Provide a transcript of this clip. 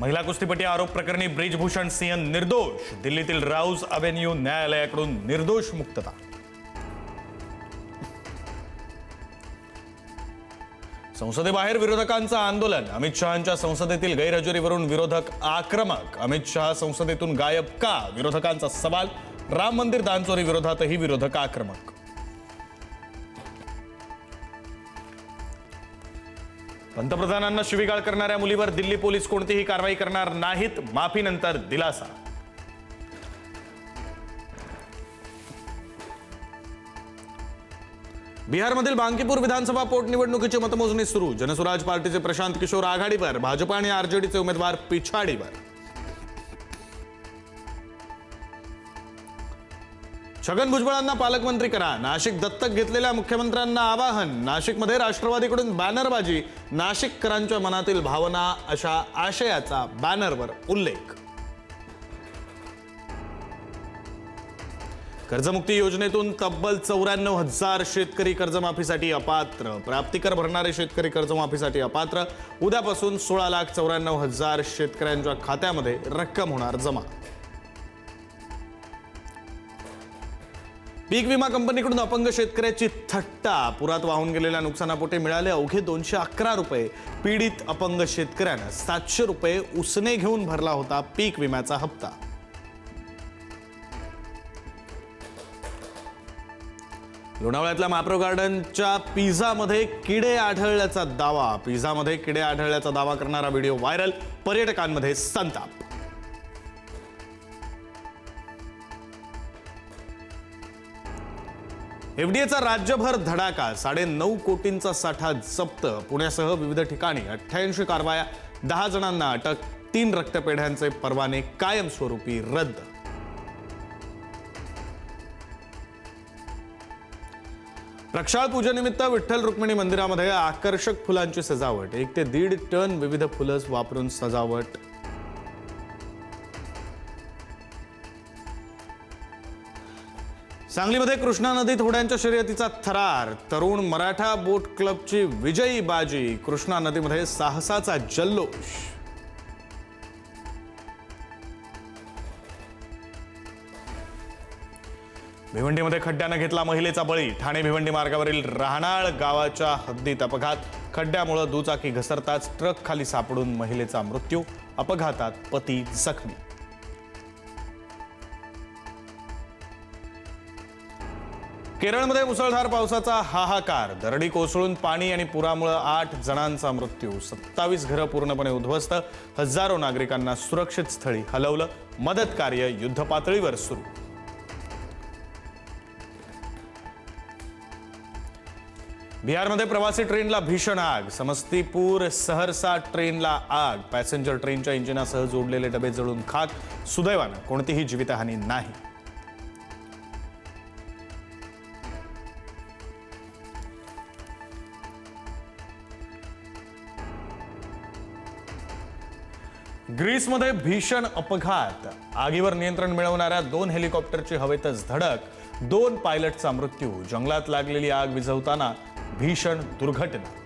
महिला कुस्तीपटी आरोप प्रकरणी ब्रिजभूषण सिंह निर्दोष, दिल्लीतील राऊज अव्हेन्यू न्यायालयाकडून निर्दोष मुक्तता. संसदेबाहेर विरोधकांचं आंदोलन, अमित शहांच्या संसदेतील गैरहजेरीवरून विरोधक आक्रमक. अमित शहा संसदेतून गायब का, विरोधकांचा सवाल. राम मंदिर दानचोरी विरोधातही विरोधक आक्रमक. पंतप्रधानांना शिवीगाळ करणाऱ्या मुलीवर दिल्ली पोलीस कोणतीही कारवाई करणार नाहीत, माफीनंतर दिलासा. बिहारमधील बांकीपूर विधानसभा पोटनिवडणुकीची मतमोजणी सुरू. जनसुराज पार्टीचे प्रशांत किशोर आघाडीवर, भाजपा आणि आरजेडीचे उमेदवार पिछाडीवर. छगन भुजबळांना पालकमंत्री करा, नाशिक दत्तक घेतलेल्या मुख्यमंत्र्यांना आवाहन. नाशिकमध्ये राष्ट्रवादीकडून बॅनरबाजी, नाशिककरांच्या मनातील भावना अशा आशयाचा बॅनरवर उल्लेख. कर्जमुक्ती योजनेतून तब्बल 94,000 शेतकरी कर्जमाफीसाठी अपात्र. प्राप्तिकर भरणारे शेतकरी कर्जमाफीसाठी अपात्र. उद्यापासून 16,94,000 शेतकऱ्यांच्या खात्यामध्ये रक्कम होणार जमा. पीक विमा कंपनीकडून अपंग शेतकऱ्याची थट्टा. पुरात वाहून गेलेल्या नुकसानापोटी मिळाले अवघे 211 रुपये. पीडित अपंग शेतकऱ्यानं 700 रुपये उसने घेऊन भरला होता पीक विम्याचा हप्ता. लोणावळ्यातल्या मॅप्रो गार्डनच्या पिझ्झामध्ये किडे आढळल्याचा दावा. पिझ्झामध्ये किडे आढळल्याचा दावा करणारा व्हिडिओ व्हायरल. पर्यटकांमध्ये संताप. एफडीएचा राज्यभर धडाका. 9.5 कोटींचा साठा जप्त. पुण्यासह विविध ठिकाणी 88 कारवाया. 10 जणांना अटक. 3 रक्तपेढ्यांचे परवाने कायमस्वरूपी रद्द. प्रक्षाळ पूजेनिमित्त विठ्ठल रुक्मिणी मंदिरामध्ये आकर्षक फुलांची सजावट. 1 ते 1.5 टन विविध फुलं वापरून सजावट. सांगलीमध्ये कृष्णा नदीत होड्यांच्या शर्यतीचा थरार. तरुण मराठा बोट क्लबची विजयी बाजी. कृष्णा नदीमध्ये साहसाचा जल्लोष. भिवंडीमध्ये खड्ड्यानं घेतला महिलेचा बळी. ठाणे भिवंडी मार्गावरील राहणाळ गावाच्या हद्दीत अपघात. खड्ड्यामुळे दुचाकी घसरताच ट्रक खाली सापडून महिलेचा मृत्यू. अपघातात पती जखमी. केरळमध्ये मुसळधार पावसाचा हाहाकार. दरडी कोसळून पाणी आणि पुरामुळे 8 जणांचा मृत्यू. 27 घरं पूर्णपणे उद्ध्वस्त. हजारो नागरिकांना सुरक्षित स्थळी हलवलं. मदत कार्य युद्धपातळीवर सुरू. बिहारमध्ये प्रवासी ट्रेनला भीषण आग. समस्तीपूर सहरसा ट्रेनला आग. पॅसेंजर ट्रेनच्या इंजिनासह जोडलेले डबे जळून खाक. सुदैवानं कोणतीही जीवितहानी नाही. ग्रीसमध्ये भीषण अपघात. आगीवर नियंत्रण मिळवणाऱ्या 2 हेलिकॉप्टरची हवेतच धडक. 2 पायलटचा मृत्यू. जंगलात लागलेली आग विझवताना भीषण दुर्घटना.